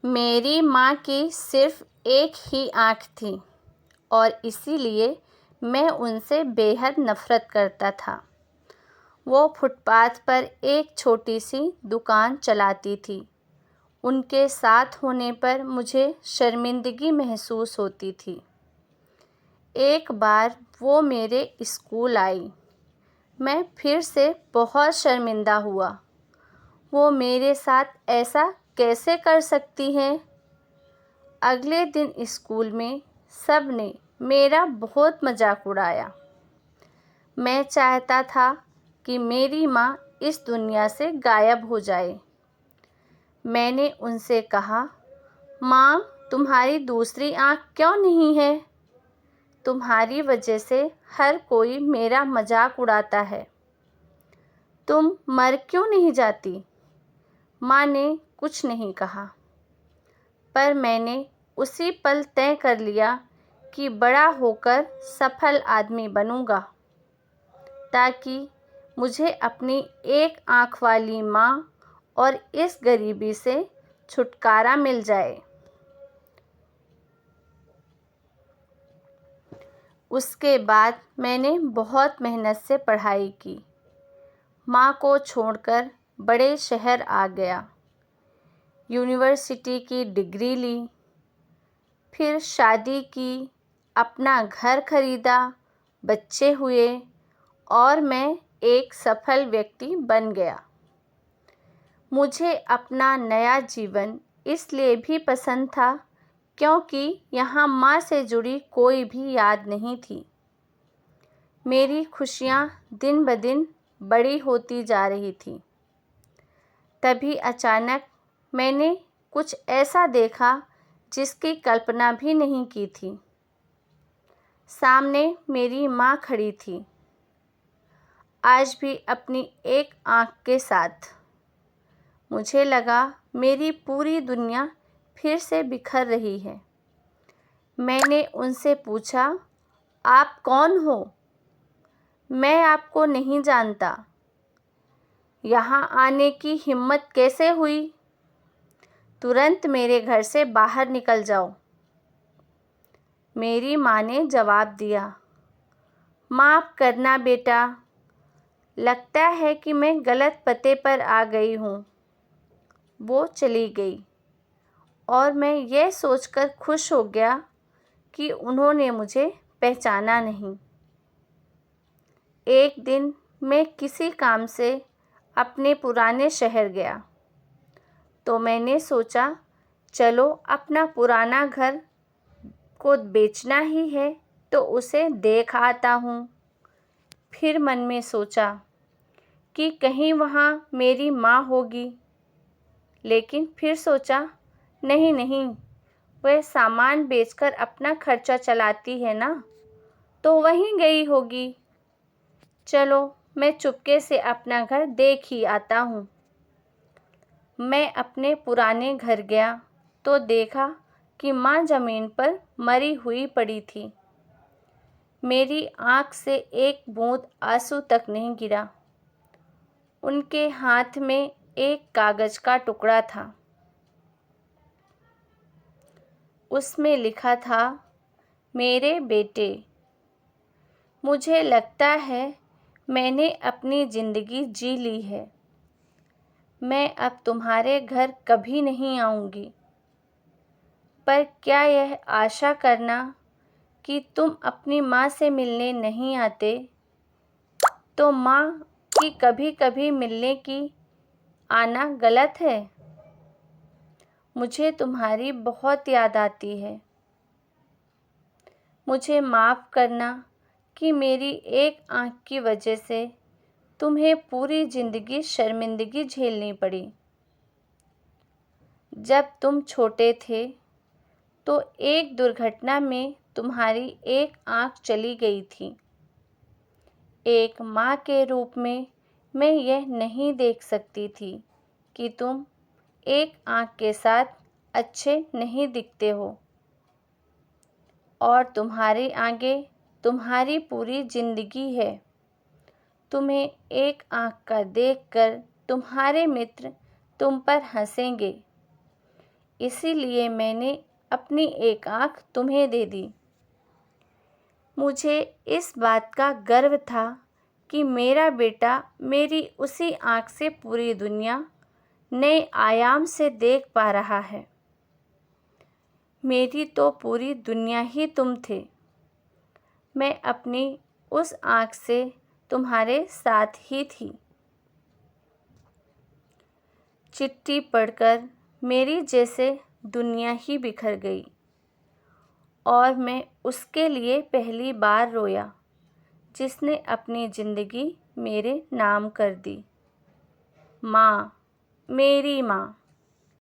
मेरी माँ की सिर्फ एक ही आँख थी और इसीलिए मैं उनसे बेहद नफ़रत करता था। वो फुटपाथ पर एक छोटी सी दुकान चलाती थी। उनके साथ होने पर मुझे शर्मिंदगी महसूस होती थी। एक बार वो मेरे स्कूल आई। मैं फिर से बहुत शर्मिंदा हुआ। वो मेरे साथ ऐसा कैसे कर सकती हैं? अगले दिन स्कूल में सब ने मेरा बहुत मजाक उड़ाया। मैं चाहता था कि मेरी माँ इस दुनिया से गायब हो जाए। मैंने उनसे कहा, माँ, तुम्हारी दूसरी आँख क्यों नहीं है? तुम्हारी वजह से हर कोई मेरा मजाक उड़ाता है। तुम मर क्यों नहीं जाती? माँ ने कुछ नहीं कहा, पर मैंने उसी पल तय कर लिया कि बड़ा होकर सफल आदमी बनूंगा, ताकि मुझे अपनी एक आँख वाली माँ और इस गरीबी से छुटकारा मिल जाए। उसके बाद मैंने बहुत मेहनत से पढ़ाई की। माँ को छोड़कर बड़े शहर आ गया, यूनिवर्सिटी की डिग्री ली, फिर शादी की, अपना घर खरीदा, बच्चे हुए और मैं एक सफल व्यक्ति बन गया। मुझे अपना नया जीवन इसलिए भी पसंद था क्योंकि यहाँ माँ से जुड़ी कोई भी याद नहीं थी। मेरी खुशियाँ दिन ब दिन बड़ी होती जा रही थी। तभी अचानक मैंने कुछ ऐसा देखा जिसकी कल्पना भी नहीं की थी। सामने मेरी माँ खड़ी थी, आज भी अपनी एक आँख के साथ। मुझे लगा मेरी पूरी दुनिया फिर से बिखर रही है। मैंने उनसे पूछा, आप कौन हो? मैं आपको नहीं जानता। यहाँ आने की हिम्मत कैसे हुई? तुरंत मेरे घर से बाहर निकल जाओ। मेरी माँ ने जवाब दिया, माफ़ करना बेटा, लगता है कि मैं गलत पते पर आ गई हूँ। वो चली गई और मैं यह सोचकर खुश हो गया कि उन्होंने मुझे पहचाना नहीं। एक दिन मैं किसी काम से अपने पुराने शहर गया, तो मैंने सोचा चलो अपना पुराना घर को बेचना ही है तो उसे देख आता हूँ। फिर मन में सोचा कि कहीं वहाँ मेरी माँ होगी, लेकिन फिर सोचा नहीं नहीं, वह सामान बेचकर अपना खर्चा चलाती है ना, तो वहीं गई होगी। चलो मैं चुपके से अपना घर देख ही आता हूँ। मैं अपने पुराने घर गया तो देखा कि माँ ज़मीन पर मरी हुई पड़ी थी। मेरी आँख से एक बूंद आंसू तक नहीं गिरा। उनके हाथ में एक कागज़ का टुकड़ा था। उसमें लिखा था, मेरे बेटे, मुझे लगता है मैंने अपनी ज़िंदगी जी ली है। मैं अब तुम्हारे घर कभी नहीं आऊँगी, पर क्या यह आशा करना कि तुम अपनी माँ से मिलने नहीं आते, तो माँ की कभी कभी मिलने की आना गलत है? मुझे तुम्हारी बहुत याद आती है। मुझे माफ़ करना कि मेरी एक आँख की वजह से तुम्हें पूरी ज़िंदगी शर्मिंदगी झेलनी पड़ी। जब तुम छोटे थे तो एक दुर्घटना में तुम्हारी एक आँख चली गई थी। एक माँ के रूप में मैं यह नहीं देख सकती थी कि तुम एक आँख के साथ अच्छे नहीं दिखते हो और तुम्हारे आगे तुम्हारी पूरी ज़िंदगी है। तुम्हें एक आँख का देखकर तुम्हारे मित्र तुम पर हंसेंगे। इसीलिए मैंने अपनी एक आँख तुम्हें दे दी। मुझे इस बात का गर्व था कि मेरा बेटा मेरी उसी आँख से पूरी दुनिया नए आयाम से देख पा रहा है। मेरी तो पूरी दुनिया ही तुम थे। मैं अपनी उस आँख से तुम्हारे साथ ही थी। चिट्ठी पढ़कर मेरी जैसे दुनिया ही बिखर गई और मैं उसके लिए पहली बार रोया जिसने अपनी ज़िंदगी मेरे नाम कर दी। माँ, मेरी माँ।